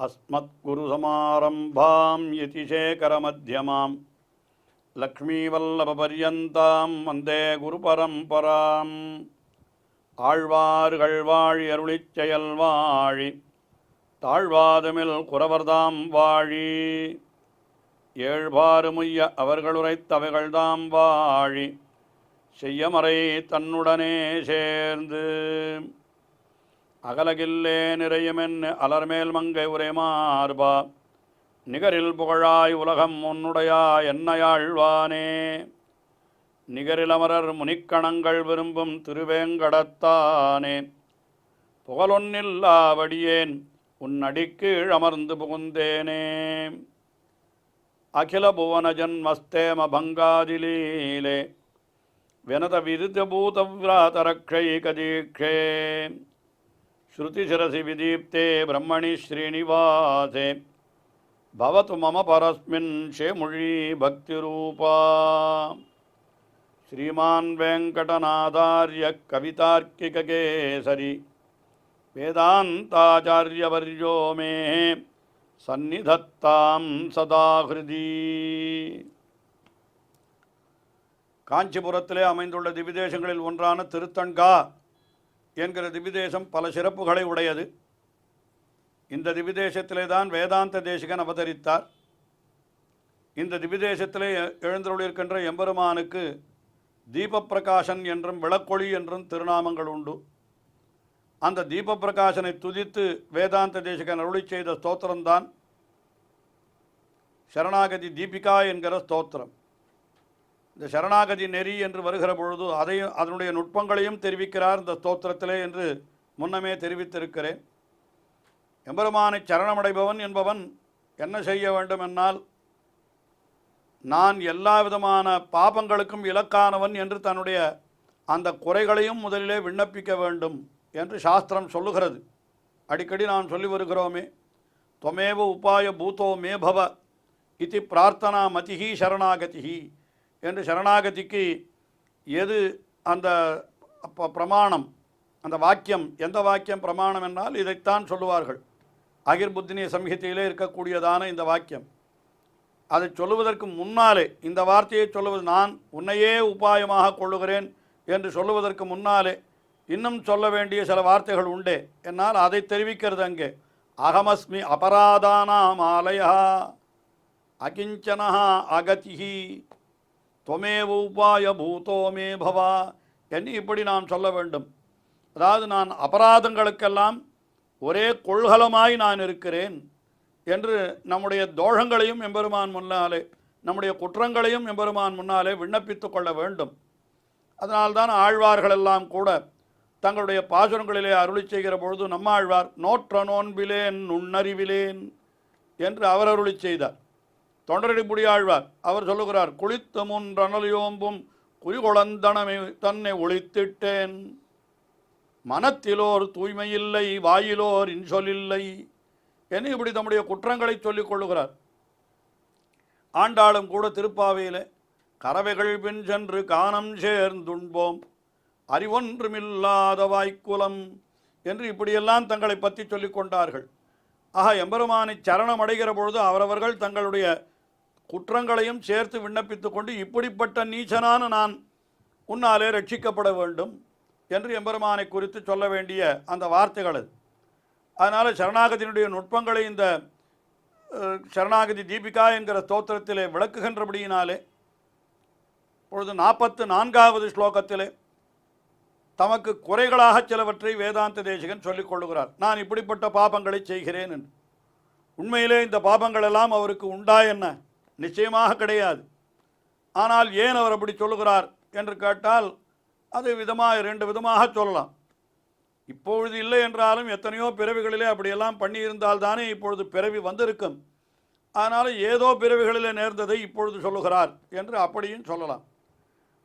अस्मत्गुरुसमारम्भां यतिशेखरमध्यमां लक्ष्मीवल्लभपर्यन्तां वन्दे गुरुपरम्पराम् ஆழ்வார்கள் வாழி அருளிச் செயல் வாழி தாழ்வாதுமில் குறவர்தாம் வாழி ஏழ்பாறுமுய்ய அவர்களுரைத்தவைகள்தாம் வாழி செய்யமறை தன்னுடனே சேர்ந்து அகலகில்லே நிறையுமென்னு அலர்மேல் மங்கை உரைமார்பா நிகரில் புகழாய் உலகம் உன்னுடையா என்னையாழ்வானே நிகரிலமரர் முனிக்கணங்கள் விரும்பும் திருவேங்கடத்தானே புகழொன்னில்லாவடியேன் உன்னடிக்கீழ் அமர்ந்து புகுந்தேனே அகில புவன ஜன்மஸ்தேம பங்காதிலீலே வினத விருத்தபூதவிராதரக்ஷைகதீக்ஷே ஸ்ருதிசிரசி விதீப்தே பிரம்மணி ஸ்ரீனிவாசே பவது மம பரஸ்மின் ஷேமுழி பக்திரூபா श्रीमान वेंकटनाथार्य कवितार्किककेसरी वेदांताचार्यवर्यो मे सन्निधत्तां सदा हृदि காஞ்சிபுரத்திலே அமைந்துள்ள திவ்யதேசங்களில் ஒன்றான திருத்தங்கா என்கிற திவ்யதேசம் பல சிறப்புகளை உடையது. இந்த திவ்யதேசத்திலே தான் வேதாந்த தேசிகன் அவதரித்தார். இந்த திவ்யதேசத்திலே எழுந்தருளிருக்கின்ற எம்பெருமானுக்கு தீபப்பிரகாசன் என்றும் விளக்கொளி என்றும் திருநாமங்கள் உண்டு. அந்த தீபப்பிரகாசனை துதித்து வேதாந்த தேசிகன் அருளி செய்த ஸ்தோத்திரம்தான் சரணாகதி தீபிகா என்கிற ஸ்தோத்திரம். இந்த சரணாகதி நெறி என்று வருகிற பொழுது அதனுடைய நுட்பங்களையும் தெரிவிக்கிறார் இந்த ஸ்தோத்திரத்திலே என்று முன்னமே தெரிவித்திருக்கிறேன். எம்பெருமானை சரணமடைபவன் என்பவன் என்ன செய்ய வேண்டும் என்னால், நான் எல்லா விதமான பாபங்களுக்கும் இலக்கானவன் என்று தன்னுடைய அந்த குறைகளையும் முதலிலே விண்ணப்பிக்க வேண்டும் என்று சாஸ்திரம் சொல்லுகிறது. அடிக்கடி நான் சொல்லி வருகிறோமே, தொமேவ உபாய பூதோ மே பவ இது பிரார்த்தனா மதிஹி சரணாகதிஹி என்று சரணாகதிக்கு எது அந்த பிரமாணம், அந்த வாக்கியம் எந்த வாக்கியம் பிரமாணம் என்னால் இதைத்தான் சொல்லுவார்கள். அகிர்புத்தினிய சம்ஹிதையிலே இருக்கக்கூடியதான இந்த வாக்கியம். அதை சொல்லுவதற்கு முன்னாலே, இந்த வார்த்தையை சொல்லுவது நான் உன்னையே உபாயமாக கொள்ளுகிறேன் என்று சொல்லுவதற்கு முன்னாலே இன்னும் சொல்ல வேண்டிய சில வார்த்தைகள் உண்டே என்னால் அதை தெரிவிக்கிறது அங்கே. அகமஸ்மி அபராதானாம் ஆலயா அகிஞ்சனா அகதிஹி தொமேவ உபாய பூதோ மே பவா என்று இப்படி நான் சொல்ல வேண்டும். அதாவது நான் அபராதங்களுக்கெல்லாம் ஒரே கொள்கலமாய் நான் இருக்கிறேன் என்று நம்முடைய தோஷங்களையும் எம்பெருமான் முன்னாலே, நம்முடைய குற்றங்களையும் எம்பெருமான் முன்னாலே விண்ணப்பித்து கொள்ள வேண்டும். அதனால்தான் ஆழ்வார்கள் எல்லாம் கூட தங்களுடைய பாசுரங்களிலே அருளி செய்கிற பொழுது நம்மாழ்வார் நோற்ற நோன்பிலேன் நுண்ணறிவிலேன் என்று அவர் அருளி செய்தார். தொண்டரடிப்புடி ஆழ்வார் அவர் சொல்லுகிறார், குளித்த முன் ரணலியோம்பும் குறிகொளந்தனமே தன்னை ஒளித்திட்டேன், மனத்திலோர் தூய்மையில்லை வாயிலோர் இன்சொல்லில்லை என்று இப்படி தம்முடைய குற்றங்களை சொல்லிக் கொள்ளுகிறார். ஆண்டாளும் கூட திருப்பாவையில் கறவைகள் பின் சென்று காணம் சேர்ந்துண்போம் அறிவொன்றுமில்லாத வாய்க்குலம் என்று இப்படியெல்லாம் தங்களை பற்றி சொல்லிக் கொண்டார்கள். ஆக எம்பெருமானை சரணம் அடைகிற பொழுது அவரவர்கள் தங்களுடைய குற்றங்களையும் சேர்த்து விண்ணப்பித்து கொண்டு இப்படிப்பட்ட நீச்சனான நான் உன்னாலே ரட்சிக்கப்பட வேண்டும் என்று எம்பெருமானை குறித்து சொல்ல வேண்டிய அந்த வார்த்தைகள் அது. அதனால் சரணாகதியினுடைய நுட்பங்களை இந்த சரணாகதி தீபிகா என்கிற ஸ்தோத்திரத்திலே விளக்குகின்றபடியினாலே பொழுது 44வது ஸ்லோகத்திலே தமக்கு குறைகளாக சிலவற்றை வேதாந்த தேசிகன் சொல்லிக் கொள்ளுகிறார். நான் இப்படிப்பட்ட பாபங்களை செய்கிறேன் என்று. உண்மையிலே இந்த பாபங்கள் எல்லாம் அவருக்கு உண்டா என்ன? நிச்சயமாக கிடையாது. ஆனால் ஏன் அவர் அப்படி சொல்லுகிறார் என்று கேட்டால் அது ரெண்டு விதமாக சொல்லலாம். இப்பொழுது இல்லை என்றாலும் எத்தனையோ பிறவிகளிலே அப்படியெல்லாம் பண்ணியிருந்தால் தானே இப்பொழுது பிறவி வந்திருக்கும். அதனால் ஏதோ பிறவிகளிலே நேர்ந்ததை இப்பொழுது சொல்லுகிறார் என்று அப்படியும் சொல்லலாம்.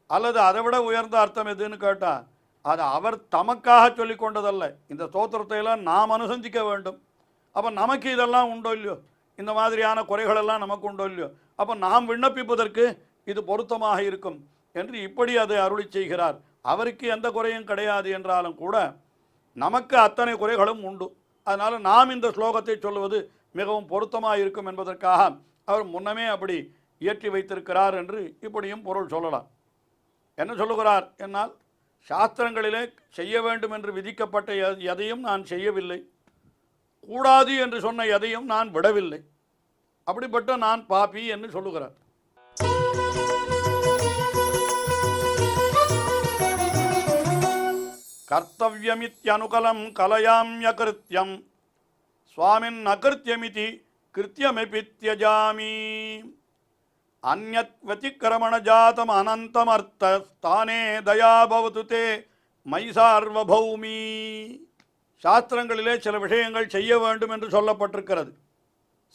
அல்லது அதை விட உயர்ந்த அர்த்தம் எதுன்னு கேட்டால் அது அவர் தமக்காக சொல்லி கொண்டதல்ல. இந்த ஸ்தோத்திரத்தையெல்லாம் நாம் அனுசந்திக்க வேண்டும். அப்போ நமக்கு இதெல்லாம் உண்டோ இல்லையோ, இந்த மாதிரியான குறைகளெல்லாம் நமக்கு உண்டோ இல்லையோ, அப்போ நாம் விண்ணப்பிப்பதற்கு இது பொருத்தமாக இருக்கும் என்று இப்படி அதை அருளி செய்கிறார். அவருக்கு எந்த குறையும் கிடையாது என்றாலும் கூட நமக்கு அத்தனை குறைகளும் உண்டு. அதனால் நாம் இந்த ஸ்லோகத்தை சொல்லுவது மிகவும் பொருத்தமாக இருக்கும் என்பதற்காக அவர் முன்னமே அப்படி இயற்றி வைத்திருக்கிறார் என்று இப்படியும் பொருள் சொல்லலாம். என்ன சொல்லுகிறார் என்னால், சாஸ்திரங்களிலே செய்ய வேண்டும் என்று விதிக்கப்பட்ட எதையும் நான் செய்யவில்லை, கூடாது என்று சொன்ன எதையும் நான் விடவில்லை, அப்படிப்பட்ட நான் பாப்பி என்று சொல்லுகிறார். கர்த்தவியமித்யனுகலம் கலயாம்யகிருத்யம் சுவாமின் அகிருத்தியமிதி கிருத்தியமிபி த்யஜாமி அந்யத் வதிக்கிரமண ஜாதம் அனந்தமர்த்தானே தயா பவது தே மயி சார்வபௌமி. சாஸ்திரங்களிலே சில விஷயங்கள் செய்ய வேண்டும் என்று சொல்லப்பட்டிருக்கிறது.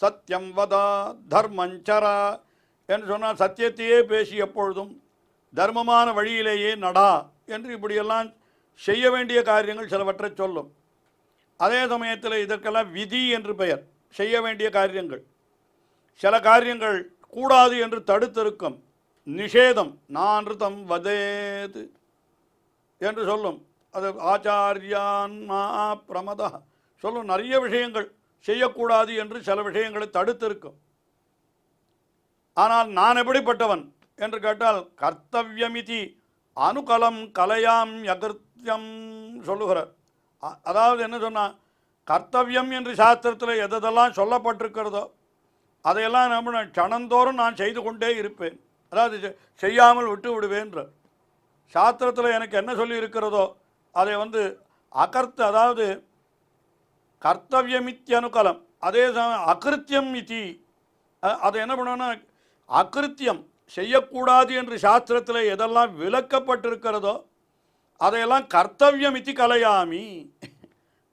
சத்தியம் வதா தர்மஞ்சரா என்று சொன்னால் சத்தியத்தையே பேசி எப்பொழுதும் தர்மமான வழியிலேயே நடா என்று இப்படியெல்லாம் செய்ய வேண்டிய காரியங்கள் சிலவற்றை சொல்லும். அதே சமயத்தில் இதற்கெல்லாம் விதி என்று பெயர். செய்ய வேண்டிய காரியங்கள், சில காரியங்கள் கூடாது என்று தடுத்திருக்கும். நிஷேதம் நான்ருதம் வதேது என்று சொல்லும். அது ஆச்சாரியான் மா பிரமதா சொல்லும். நிறைய விஷயங்கள் செய்யக்கூடாது என்று சில விஷயங்களை தடுத்திருக்கும். ஆனால் நான் எப்படிப்பட்டவன் என்று கேட்டால் கர்த்தவியமிதி அனுகலம் கலையாம் யகிருத்தியம் சொல்லுகிறார். அதாவது என்ன சொன்னால், கர்த்தவியம் என்று சாஸ்திரத்தில் எதெல்லாம் சொல்லப்பட்டிருக்கிறதோ அதையெல்லாம் நம்ம கணந்தோறும் நான் செய்து கொண்டே இருப்பேன். அதாவது செய்யாமல் விட்டு விடுவேன்ற சாஸ்திரத்தில் எனக்கு என்ன சொல்லி இருக்கிறதோ அதை அதாவது கர்த்தவியமித்யனுகலம், அதே சமயம் அகிருத்தியம் இதி, அதை என்ன பண்ணோன்னா அகிருத்தியம் செய்யக்கூடாது என்று சாஸ்திரத்தில் எதெல்லாம் விலக்கப்பட்டிருக்கிறதோ அதையெல்லாம் கர்த்தவியமிதி கலையாமி.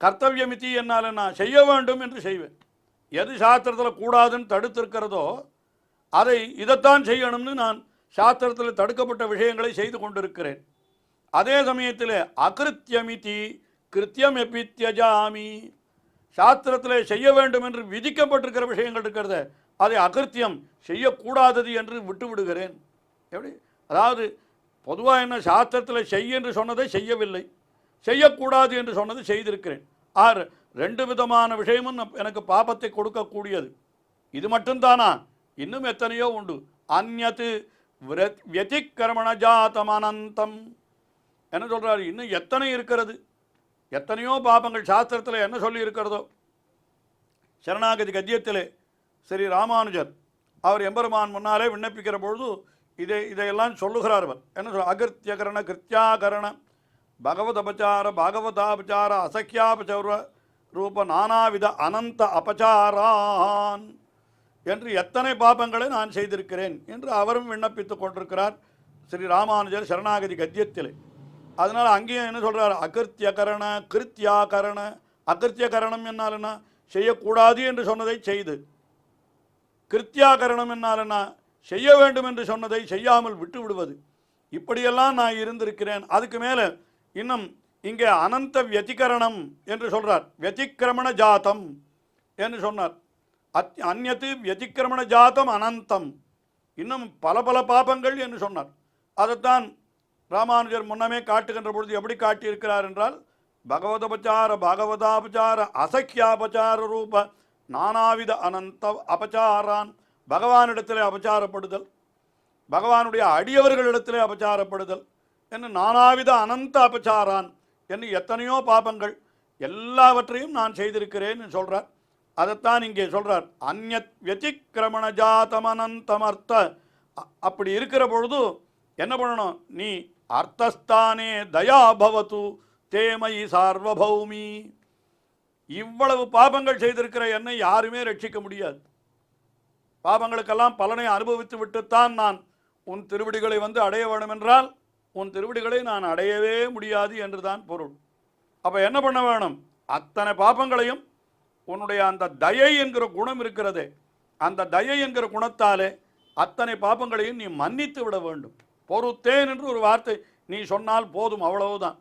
கர்த்தவியமிதி என்னால் நான் செய்ய வேண்டும் என்று செய்வேன். எது சாஸ்திரத்தில் கூடாதுன்னு தடுத்திருக்கிறதோ அதை இதைத்தான் செய்யணும்னு நான் சாஸ்திரத்தில் தடுக்கப்பட்ட விஷயங்களை செய்து கொண்டிருக்கிறேன். அதே சமயத்தில் அகிருத்தியமிதி கிருத்தியம் எப்பி தியஜாமி, சாஸ்திரத்தில் செய்ய வேண்டும் என்று விதிக்கப்பட்டிருக்கிற விஷயங்கள் இருக்கிறத அதை அகிருத்தியம் செய்யக்கூடாதது என்று விட்டு விடுகிறேன். எப்படி? அதாவது பொதுவாக என்ன, சாஸ்திரத்தில் செய் என்று சொன்னதை செய்யவில்லை, செய்யக்கூடாது என்று சொன்னது செய்திருக்கிறேன். ஆறு ரெண்டு விதமான விஷயமும் எனக்கு பாபத்தை கொடுக்கக்கூடியது. இது மட்டும்தானா? இன்னும் எத்தனையோ உண்டு. அந்யத்து வியதிக்கிரமண ஜாதம் அனந்தம் என்ன சொல்கிறார்? இன்னும் எத்தனை இருக்கிறது, எத்தனையோ பாபங்கள் சாஸ்திரத்தில் என்ன சொல்லி இருக்கிறதோ. சரணாகதி கத்தியத்திலே ஸ்ரீ ராமானுஜர் அவர் எம்பெருமான் முன்னாலே விண்ணப்பிக்கிற பொழுது இதையெல்லாம் சொல்லுகிறார். அவர் என்ன சொல்ல? அகிருத்தியகரண கிருத்தியாகரண பகவத் அபச்சார பாகவதாபச்சார அசக்கியாபச்சௌர ரூப நானாவித அனந்த அபச்சாரான் என்று எத்தனை பாபங்களை நான் செய்திருக்கிறேன் என்று அவரும் விண்ணப்பித்து கொண்டிருக்கிறார் ஸ்ரீ ராமானுஜர் சரணாகதி கத்தியத்திலே. அதனால் அங்கேயும் என்ன சொல்கிறார்? அகிருத்தியகரண கிருத்தியாகரண. அகிருத்தியகரணம் என்னால்னா செய்யக்கூடாது என்று சொன்னதை செய்து, கிருத்தியாகரணம் என்னால்னா செய்ய வேண்டும் என்று சொன்னதை செய்யாமல் விட்டு விடுவது. இப்படியெல்லாம் நான் இருந்திருக்கிறேன். அதுக்கு மேலே இன்னும் இங்கே அனந்த வியதிகரணம் என்று சொல்கிறார். வியதிக்கிரமண ஜாத்தம் என்று சொன்னார். அந்நத்து வியதிக்கிரமண ஜாத்தம் அனந்தம், இன்னும் பல பல பாபங்கள் என்று சொன்னார். அதைத்தான் ராமானுஜர் முன்னமே காட்டுகின்ற பொழுது எப்படி காட்டியிருக்கிறார் என்றால், பகவதபச்சார பாகவதாபச்சார அசக்கியாபச்சார ரூப நானாவித அனந்த அபச்சாரான், பகவானிடத்திலே அபச்சாரப்படுதல், பகவானுடைய அடியவர்களிடத்திலே அபச்சாரப்படுதல் என்று நானாவித அனந்த அபச்சாரான் என்று எத்தனையோ பாபங்கள் எல்லாவற்றையும் நான் செய்திருக்கிறேன் சொல்கிறார். அதைத்தான் இங்கே சொல்கிறார். அந்யத் வியதிக்கிரமண ஜாதமனந்தமர்த்த. அப்படி இருக்கிற பொழுது என்ன பண்ணணும்? நீ அர்த்தஸ்தானே தயா பவது தேமயி சார்வபௌமி. இவ்வளவு பாபங்கள் செய்திருக்கிற என்னை யாருமே ரட்சிக்க முடியாது. பாபங்களுக்கெல்லாம் பலனை அனுபவித்து விட்டுத்தான் நான் உன் திருவடிகளை அடைய வேண்டும் என்றால் உன் திருவடிகளை நான் அடையவே முடியாது என்று தான் பொருள். அப்போ என்ன பண்ண வேணும்? அத்தனை பாபங்களையும் உன்னுடைய அந்த தயை என்கிற குணம் இருக்கிறதே, அந்த தயை என்கிற குணத்தாலே அத்தனை பாபங்களையும் நீ மன்னித்து விட வேண்டும். பொறுத்தேன் என்று ஒரு வார்த்தை நீ சொன்னால் போதும், அவ்வளவுதான்.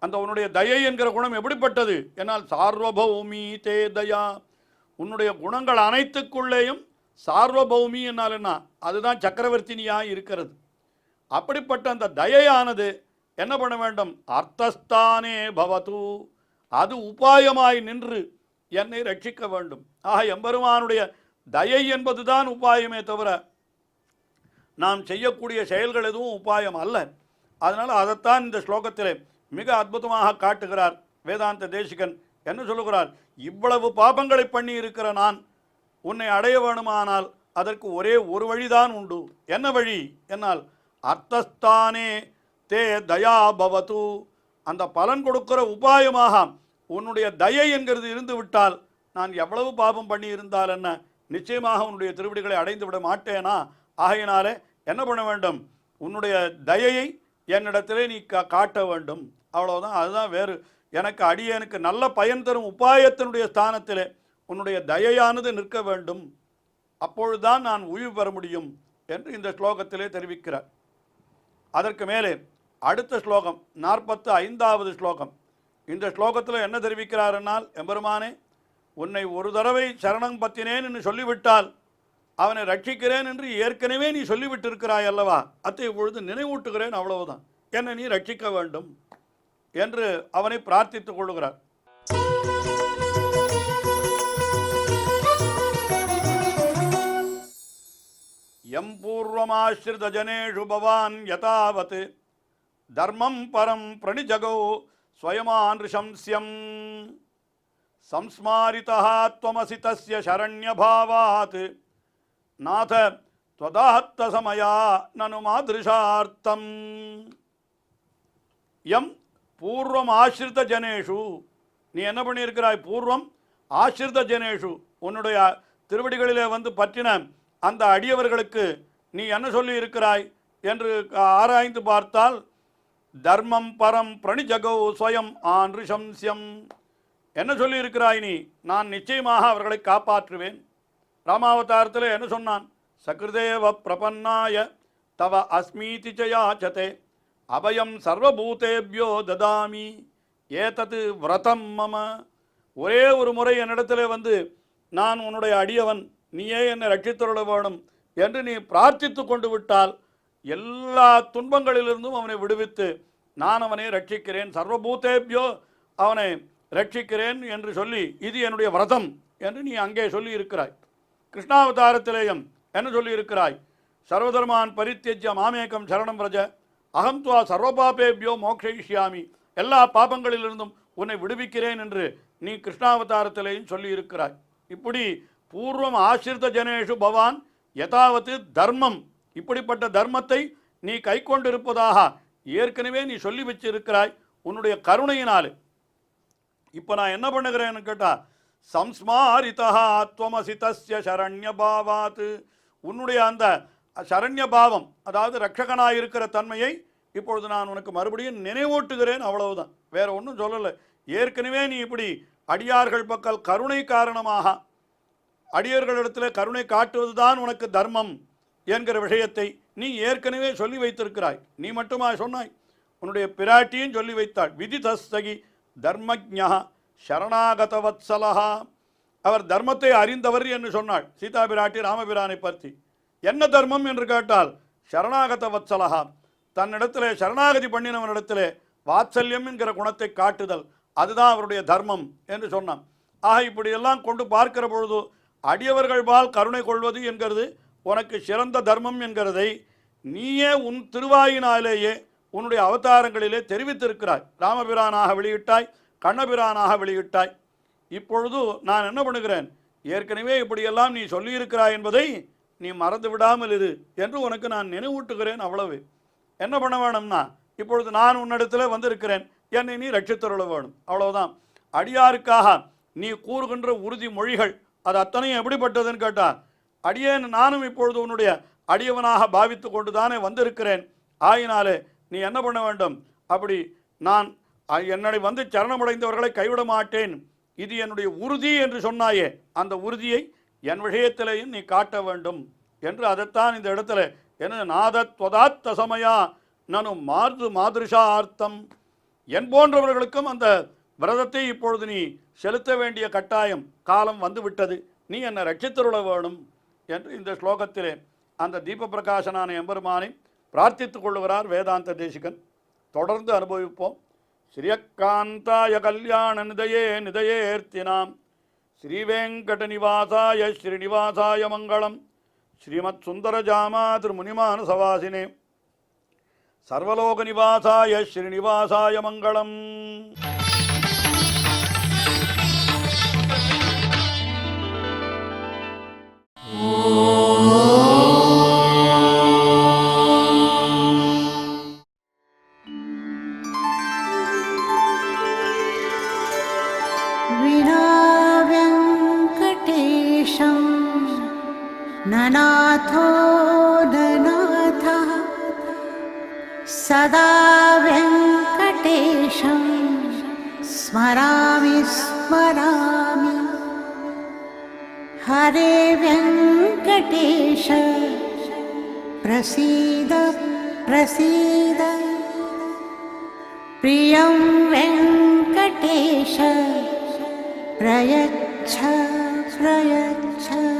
அந்த உன்னுடைய தயை என்கிற குணம் எப்படிப்பட்டது என்னால் சார்வபௌமி தே தயா, உன்னுடைய குணங்கள் அனைத்துக்குள்ளேயும் சார்வபௌமி என்னால் என்ன, அதுதான் சக்கரவர்த்தினியாக இருக்கிறது. அப்படிப்பட்ட அந்த தயையானது என்ன பண்ண வேண்டும்? அர்த்தஸ்தானே பவது, அது உபாயமாய் நின்று என்னை ரட்சிக்க வேண்டும். ஆக எம்பெருமானுடைய தயை என்பதுதான் உபாயமே தவிர நாம் செய்யக்கூடிய செயல்கள் எதுவும் உபாயம் அல்ல. அதனால் அதைத்தான் இந்த ஸ்லோகத்திலே மிக அற்புதமாக காட்டுகிறார் வேதாந்த தேசிகன். என்ன சொல்லுகிறார்? இவ்வளவு பாபங்களை பண்ணி இருக்கிற நான் உன்னை அடைய வேணுமானால் அதற்கு ஒரே ஒரு வழிதான் உண்டு. என்ன வழி என்னால் அர்த்தஸ்தானே தே தயா பவது, அந்த பலன் கொடுக்கிற உபாயமாக உன்னுடைய தயை என்கிறது இருந்து விட்டால் நான் எவ்வளவு பாபம் பண்ணி இருந்தால் என்ன, நிச்சயமாக உன்னுடைய திருவடிகளை அடைந்து விட மாட்டேனா? ஆகையினாலே என்ன பண்ண வேண்டும்? உன்னுடைய தயையை என்னிடத்திலே நீ காட்ட வேண்டும். அவ்வளோதான். அதுதான். வேறு எனக்கு அடியேனுக்கு நல்ல பயன் தரும் உபாயத்தினுடைய ஸ்தானத்திலே உன்னுடைய தயையானது நிற்க வேண்டும். அப்பொழுதுதான் நான் உய்வு பெற முடியும் என்று இந்த ஸ்லோகத்திலே தெரிவிக்கிறார். அதற்கு மேலே அடுத்த ஸ்லோகம் 45வது ஸ்லோகம். இந்த ஸ்லோகத்தில் என்ன தெரிவிக்கிறார் என்னால், எம்பெருமானே உன்னை ஒரு தடவை சரணம் பற்றினேன் என்று சொல்லிவிட்டால் அவனை ரட்சிக்கிறேன் என்று ஏற்கனவே நீ சொல்லிவிட்டிருக்கிறாய் அல்லவா, அத்தை இப்பொழுது நினைவூட்டுகிறேன், அவ்வளவுதான். என்னை நீ ரட்சிக்க வேண்டும் என்று அவனை பிரார்த்தித்துக் கொள்ளுகிறார். எம் பூர்வமாஸ்ரித ஜனேஷு பவான் யதாவத் தர்மம் பரம் பிரணிஜகோ ஸ்வயமான்ஷம்ஸ்யம் சம்ஸ்மாரிதா த்வமசி தஸ்ய சரண்யபாவாத் நாத த்வதாஹத்த சமயா நனு மாத்ருஷார்த்தம். எம் பூர்வம் ஆசிரித ஜனேஷு, நீ என்ன பண்ணியிருக்கிறாய்? பூர்வம் ஆசிரித ஜனேஷு, உன்னுடைய திருவடிகளிலே வந்து பற்றின அந்த அடியவர்களுக்கு நீ என்ன சொல்லி இருக்கிறாய் என்று ஆராய்ந்து பார்த்தால், தர்மம் பரம் பிரணிஜகோ ஸ்வயம் ஆன்ஷம்ஸ்யம், என்ன சொல்லி இருக்கிறாய் நீ? நான் நிச்சயமாக அவர்களை காப்பாற்றுவேன். ராமாவதாரத்தில் என்ன சொன்னான்? சக்ருதேவ பிரபன்னாய தவ அஸ்மீதி சயாச்சதே அபயம் சர்வபூதேபியோ ததாமி ஏதது விரதம் மம. ஒரே ஒரு முறை என்னிடத்தில் வந்து நான் உன்னுடைய அடியவன், நீயே என்னை ரட்சித்தருள வேணும் என்று நீ பிரார்த்தித்து கொண்டு விட்டால் எல்லா துன்பங்களிலிருந்தும் அவனை விடுவித்து நான் அவனை ரட்சிக்கிறேன், சர்வபூதேபியோ அவனை ரட்சிக்கிறேன் என்று சொல்லி இது என்னுடைய விரதம் என்று நீ அங்கே சொல்லி இருக்கிறாய். கிருஷ்ணாவதாரத்திலேயும் என்ன சொல்லி இருக்கிறாய்? சர்வதர்மான் பரித்தியஜ்ய மாமேகம் சரணம் பிரஜ அகம் துவா சர்வபாபேபியோ மோக்ஷயிஷ்யாமி, எல்லா பாபங்களிலிருந்தும் உன்னை விடுவிக்கிறேன் என்று நீ கிருஷ்ணாவதாரத்திலேயும் சொல்லி இருக்கிறாய். இப்படி பூர்வம் ஆசிரித ஜனேஷு பவான் யதாவத்து தர்மம், இப்படிப்பட்ட தர்மத்தை நீ கை கொண்டிருப்பதாக ஏற்கனவே நீ சொல்லி வச்சிருக்கிறாய் உன்னுடைய கருணையினாலே. இப்போ நான் என்ன பண்ணுகிறேன்னு கேட்டால், சம்ஸ்மாரிதா த்வமசி தஸ்ய சரண்யபாவாத், உன்னுடைய அந்த சரண்யபாவம், அதாவது ரட்சகனாக இருக்கிற தன்மையை இப்பொழுது நான் உனக்கு மறுபடியும் நினைவூட்டுகிறேன், அவ்வளவுதான். வேற ஒன்றும் சொல்லலை. ஏற்கனவே நீ இப்படி அடியார்கள் பக்கம் கருணை காரணமாக அடியர்களிடத்தில் கருணை காட்டுவது தான் உனக்கு தர்மம் என்கிற விஷயத்தை நீ ஏற்கனவே சொல்லி வைத்திருக்கிறாய். நீ மட்டுமா சொன்னாய்? உன்னுடைய பிராட்டியும் சொல்லி வைத்தாள். விதிதஸ்தகி தர்மஜ்ஞா சரணாகதவத்சலஹா, அவர் தர்மத்தை அறிந்தவர் என்று சொன்னாள் சீதா பிராட்டி ராமபிரானை பற்றி. என்ன தர்மம் என்று கேட்டால் சரணாகதவத்சலஹா, தன்னிடத்திலே சரணாகதி பண்ணினவனிடத்திலே வாத்சல்யம் என்கிற குணத்தை காட்டுதல், அதுதான் அவருடைய தர்மம் என்று சொன்னான். ஆக இப்படியெல்லாம் கொண்டு பார்க்கிற பொழுது அடியவர்கள் பால் கருணை கொள்வது என்கிறது உனக்கு சிறந்த தர்மம் என்கிறதை நீயே உன் திருவாயினாலேயே உன்னுடைய அவதாரங்களிலே தெரிவித்திருக்கிறாய். ராமபிரானாக வெளியிட்டாய், கண்ணபிரானாக வெளியிட்டாய். இப்பொழுது நான் என்ன பண்ணுகிறேன்? ஏற்கனவே இப்படியெல்லாம் நீ சொல்லியிருக்கிறாய் என்பதை நீ மறந்து விடாமல் இரு என்று உனக்கு நான் நினைவூட்டுகிறேன், அவ்வளவு. என்ன பண்ண வேணும்னா, இப்பொழுது நான் உன்னிடத்தில் வந்திருக்கிறேன், என்னை நீ ரட்சித்தருள வேணும், அவ்வளவுதான். அடியாருக்காக நீ கூறுகின்ற உறுதி மொழிகள் அது அத்தனையும் எப்படிப்பட்டதுன்னு கேட்டால், அடியேன் நானும் இப்பொழுது உன்னுடைய அடியவனாக பாவித்து கொண்டு தானே வந்திருக்கிறேன். ஆயினாலே நீ என்ன பண்ண வேண்டும்? அப்படி நான் என்னை வந்து சரணமடைந்தவர்களை கைவிட மாட்டேன், இது என்னுடைய உறுதி என்று சொன்னாயே, அந்த உறுதியை என் விஷயத்திலேயும் நீ காட்ட வேண்டும் என்று அதைத்தான் இந்த இடத்துல என்ன நாதத்வதாத்த சமயா நனு மாத்ருஷா அர்த்தம், என் போன்றவர்களுக்கும் அந்த விரதத்தை இப்பொழுது நீ செலுத்த வேண்டிய கட்டாயம் காலம் வந்துவிட்டது, நீ என்னை ரட்சித்தருள வேணும் என்று இந்த ஸ்லோகத்திலே அந்த தீப பிரகாசனான எம்பெருமானை பிரார்த்தித்துக் கொள்ளுகிறார் வேதாந்த தேசிகன். தொடர்ந்து அனுபவிப்போம். ஸ்ரீயக்காந்தாய கல்யாண நிதயே நிதயேர்த்தினாம் ஸ்ரீவேங்கடநிவாசாய ஸ்ரீனிவாசாய மங்களம். ஸ்ரீமத் சுந்தரஜாமா திருமுனிமானசவாசினே சர்வலோகநிவாசாய ஸ்ரீனிவாசாய மங்களம். ननाथो ननाथः सदा वेङ्कटेशं स्मरामि स्मरामि. हरे वेङ्कटेश प्रसीद प्रसीद. प्रियं वेङ्कटेश प्रयच्छ प्रयच्छ.